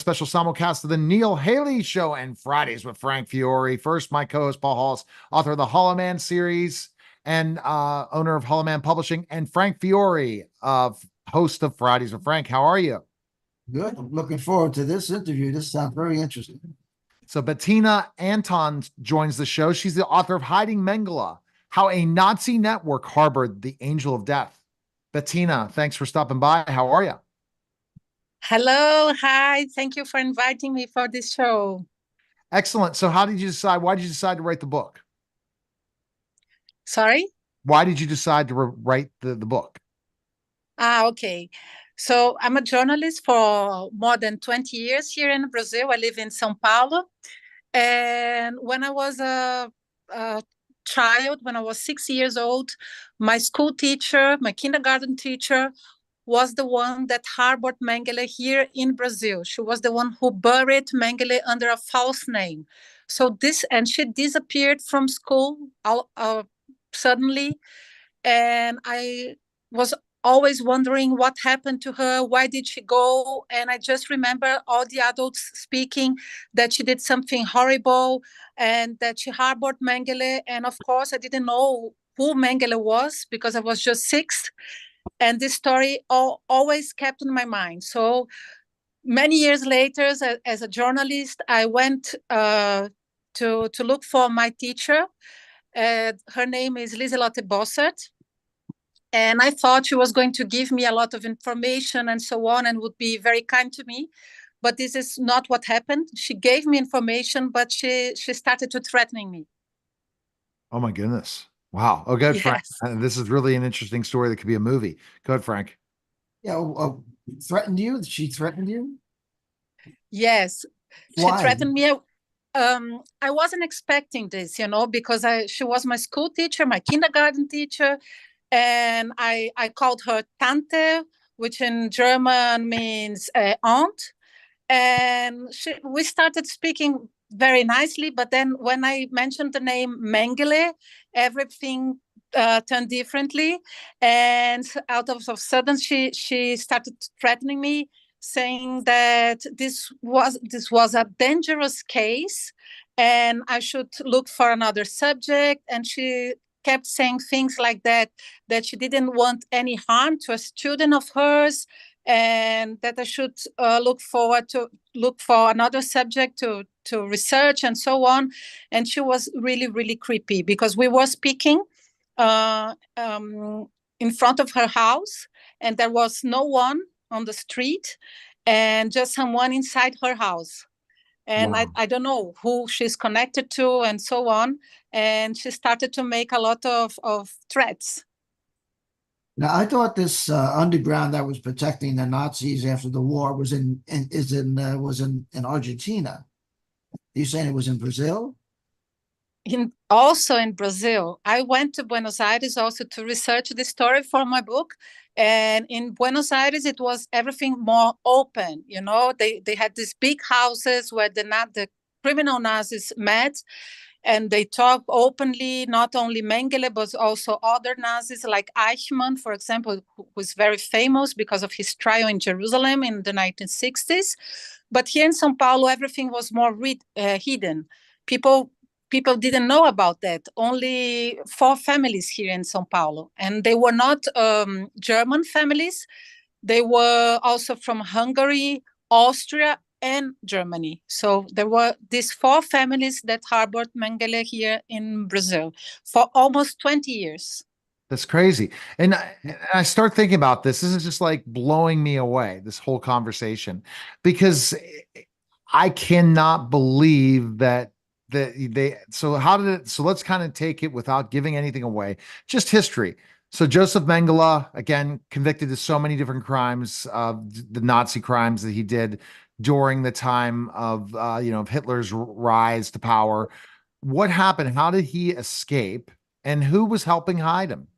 Special simulcast of the Neil Haley Show and Fridays with Frank Fiore. First, my co-host Paul Halls, author of the Hollow Man series and owner of Hollow Man Publishing, and Frank Fiore, host of Fridays with Frank. How are you? Good. I'm looking forward to this interview. This sounds very interesting. So Bettina Anton joins the show. She's the author of Hiding Mengele, How a Nazi Network Harbored the Angel of Death. Bettina, thanks for stopping by. How are you? Hello, hi. Thank you for inviting me for this show. Excellent. So why did you decide to write the book? Sorry? Why did you decide to write the book? Okay. So I'm a journalist for more than 20 years here in Brazil. I live in São Paulo. And when I was a child, when I was 6 years old, my school teacher, my kindergarten teacher, was the one that harbored Mengele here in Brazil. She was the one who buried Mengele under a false name. And she disappeared from school suddenly. And I was always wondering what happened to her, why did she go? And I just remember all the adults speaking that she did something horrible and that she harbored Mengele. And of course, I didn't know who Mengele was because I was just 6. And this story always kept in my mind. So many years later, as a journalist, I went to look for my teacher. Her name is Liselotte Bossert. And I thought she was going to give me a lot of information and so on and would be very kind to me. But this is not what happened. She gave me information, but she started to threatening me. Oh my goodness. Wow. Oh, good, Frank. Yes. This is really an interesting story that could be a movie. Go ahead, Frank. Yeah, threatened you? She threatened you? Yes. Why? She threatened me. I wasn't expecting this, because she was my school teacher, my kindergarten teacher. And I called her Tante, which in German means aunt. And we started speaking very nicely. But then when I mentioned the name Mengele, everything turned differently. And out of a sudden, she started threatening me, saying that this was a dangerous case and I should look for another subject. And she kept saying things like that she didn't want any harm to a student of hers, and that I should look for another subject to research and so on. And she was really, really creepy because we were speaking uh, um, in front of her house, and there was no one on the street and just someone inside her house. And Wow. I don't know who she's connected to and so on. And she started to make a lot of threats. Now, I thought this underground that was protecting the Nazis after the war was in Argentina. Are you saying it was in Brazil? Also in Brazil. I went to Buenos Aires also to research the story for my book. And in Buenos Aires, it was everything more open. They had these big houses where the criminal Nazis met, and they talk openly, not only Mengele, but also other Nazis like Eichmann, for example, who was very famous because of his trial in Jerusalem in the 1960s. But here in São Paulo, everything was more hidden. People didn't know about that. Only 4 families here in São Paulo. And they were not German families. They were also from Hungary, Austria, and Germany. So there were these 4 families that harbored Mengele here in Brazil for almost 20 years. That's crazy. And I start thinking about this. This is just like blowing me away, this whole conversation, because I cannot believe that so how did it, so let's kind of take it without giving anything away, just history. So Joseph Mengele, again, convicted of so many different crimes, the Nazi crimes that he did during the time of Hitler's rise to power. What happened? How did he escape? And who was helping hide him?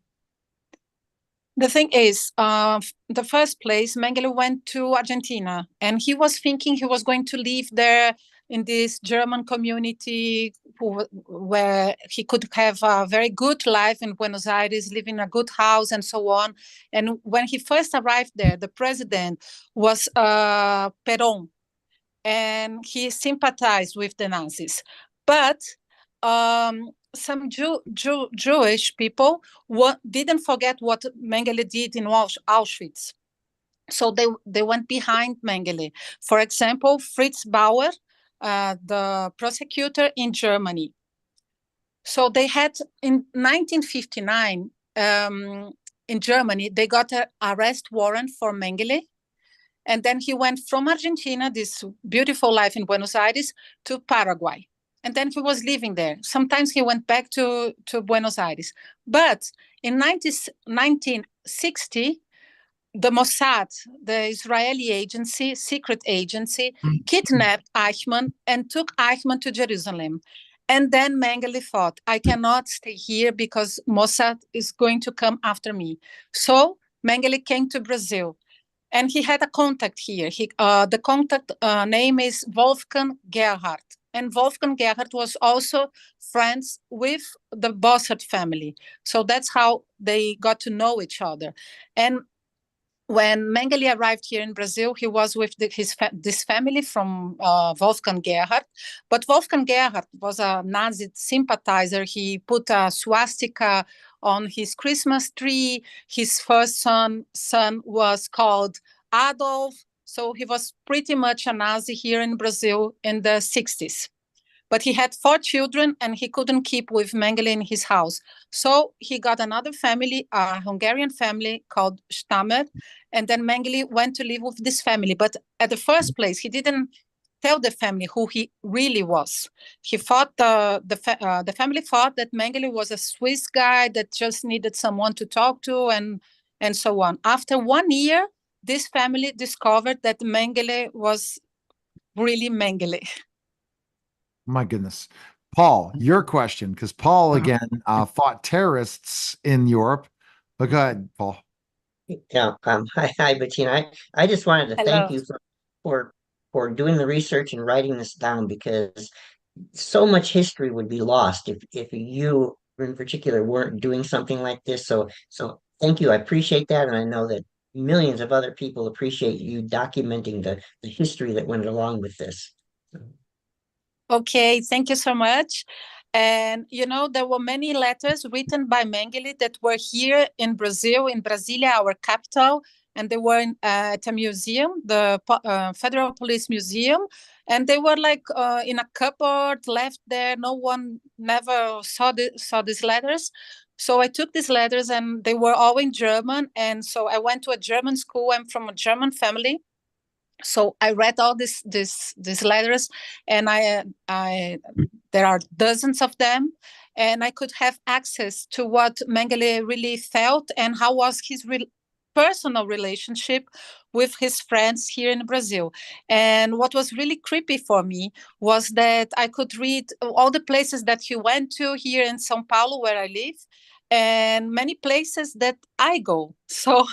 The thing is, the first place, Mengele went to Argentina, and he was thinking he was going to live there in this German community where he could have a very good life in Buenos Aires, live in a good house and so on. And when he first arrived there, the president was Perón. and he sympathized with the Nazis. But some Jewish people didn't forget what Mengele did in Auschwitz. So they went behind Mengele. For example, Fritz Bauer, the prosecutor in Germany. So they had in 1959 in Germany, they got an arrest warrant for Mengele. And then he went from Argentina, this beautiful life in Buenos Aires, to Paraguay. And then he was living there. Sometimes he went back to Buenos Aires. But in 1960, the Mossad, the Israeli agency, secret agency, kidnapped Eichmann and took Eichmann to Jerusalem. And then Mengele thought, I cannot stay here because Mossad is going to come after me. So Mengele came to Brazil. And he had a contact here. The contact name is Wolfgang Gerhardt. And Wolfgang Gerhardt was also friends with the Bossert family. So that's how they got to know each other. And when Mengele arrived here in Brazil, he was with this family from Wolfgang Gerhardt. But Wolfgang Gerhardt was a Nazi sympathizer. He put a swastika on his Christmas tree. His first son was called Adolf. So he was pretty much a Nazi here in Brazil in the 60s. But he had 4 children and he couldn't keep with Mengele in his house. So he got another family, a Hungarian family called Stammer. And then Mengele went to live with this family. But at the first place, he didn't tell the family who he really was. He thought the family thought that Mengele was a Swiss guy that just needed someone to talk to and so on. After 1 year, this family discovered that Mengele was really Mengele. My goodness. Paul, your question, because Paul again fought terrorists in Europe. But go ahead, Paul. Yeah, hi, Bettina. I just wanted to thank you for doing the research and writing this down because so much history would be lost if you in particular weren't doing something like this. So thank you. I appreciate that, and I know that millions of other people appreciate you documenting the history that went along with this. Okay, thank you so much. And there were many letters written by Mengele that were here in Brazil, in Brasilia, our capital, and they were at a museum, the Federal Police Museum, and they were like in a cupboard left there. No one never saw these letters. So I took these letters and they were all in German. And so I went to a German school. I'm from a German family. So I read all these letters, and there are dozens of them, and I could have access to what Mengele really felt and how was his personal relationship with his friends here in Brazil. And what was really creepy for me was that I could read all the places that he went to here in São Paulo, where I live, and many places that I go. So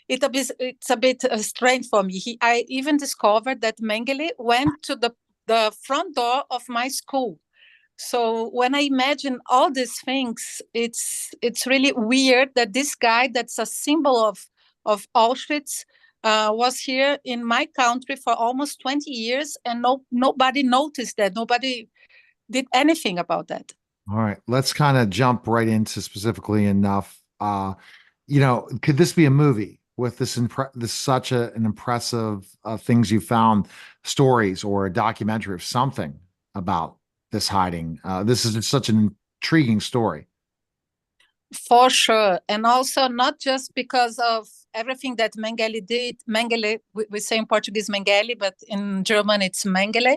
it's a bit strange for me. I even discovered that Mengele went to the front door of my school. So when I imagine all these things, it's really weird that this guy that's a symbol of Auschwitz was here in my country for almost 20 years and nobody noticed that. Nobody did anything about that. All right, let's kind of jump right into specifically enough. Could this be a movie with this such an impressive things you found, stories or a documentary of something about this hiding? This is such an intriguing story. For sure. And also not just because of everything that Mengele did. Mengele, we say in Portuguese Mengele, but in German it's Mengele.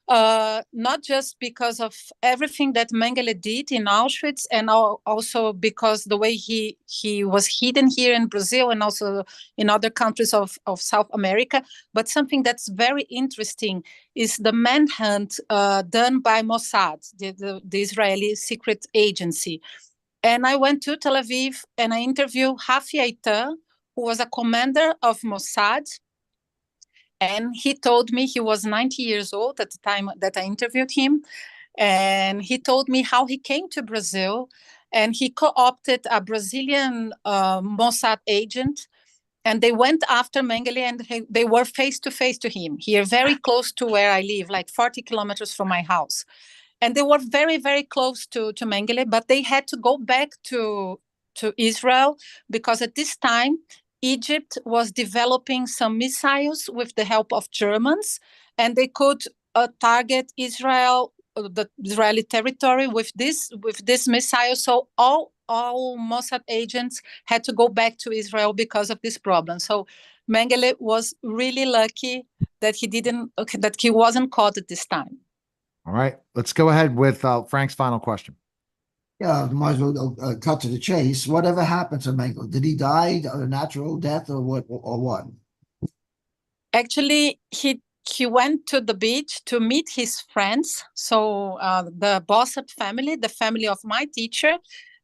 Not just because of everything that Mengele did in Auschwitz, and also because the way he was hidden here in Brazil and also in other countries of South America, but something that's very interesting is the manhunt done by Mossad, the Israeli secret agency. And I went to Tel Aviv and I interviewed Rafi Eitan, who was a commander of Mossad. And he told me he was 90 years old at the time that I interviewed him. And he told me how he came to Brazil and he co-opted a Brazilian Mossad agent. and they went after Mengele, and they were face to face to him here, very close to where I live, like 40 kilometers from my house. And they were very, very close to Mengele, but they had to go back to Israel because at this time, Egypt was developing some missiles with the help of Germans, and they could target Israel, the Israeli territory with this missile. So all Mossad agents had to go back to Israel because of this problem. So Mengele was really lucky that he wasn't caught at this time. All right, let's go ahead with Frank's final question. Yeah, might as well cut to the chase. Whatever happened to Mengele? Did he die a natural death or what? Or what? Actually, he went to the beach to meet his friends. So the Bossad family, the family of my teacher,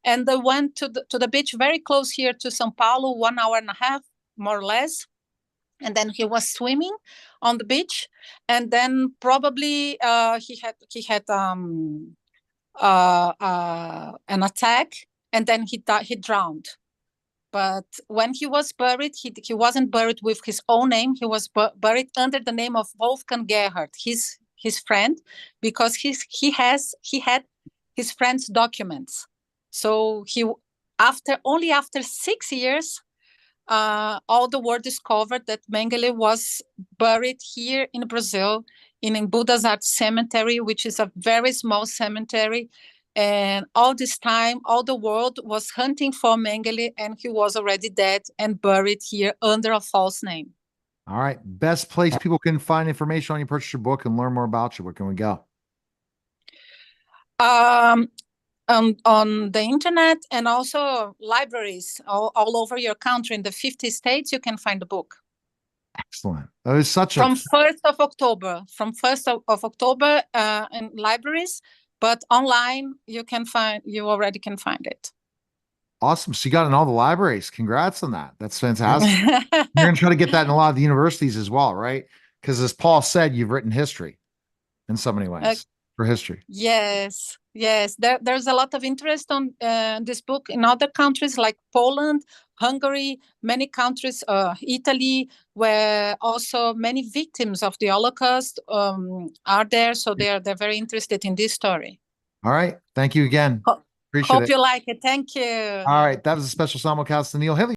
and they went to the beach very close here to São Paulo, 1 hour and a half, more or less. And then he was swimming on the beach, and then probably he had an attack, and then he drowned. But when he was buried, he wasn't buried with his own name. He was buried under the name of Wolfgang Gerhard, his friend, because he had his friend's documents. So only after 6 years, all the world discovered that Mengele was buried here in Brazil in Budas Artes Cemetery, which is a very small cemetery. And all this time, all the world was hunting for Mengele, and he was already dead and buried here under a false name. All right. Best place people can find information on you, purchase your book, and learn more about you. Where can we go? On the internet, and also libraries all over your country. In the 50 states, you can find the book. Excellent. That is such from 1st of October. From 1st of October in libraries, but online you already can find it. Awesome. So you got in all the libraries. Congrats on that. That's fantastic. You're going to try to get that in a lot of the universities as well, right? Because as Paul said, you've written history in so many ways for history. Yes. There's a lot of interest on this book in other countries like Poland, Hungary, many countries, Italy, where also many victims of the Holocaust are there. So they're very interested in this story. All right. Thank you again. Appreciate it. Hope you like it. Thank you. All right. That was a special simulcast to Neil Haley.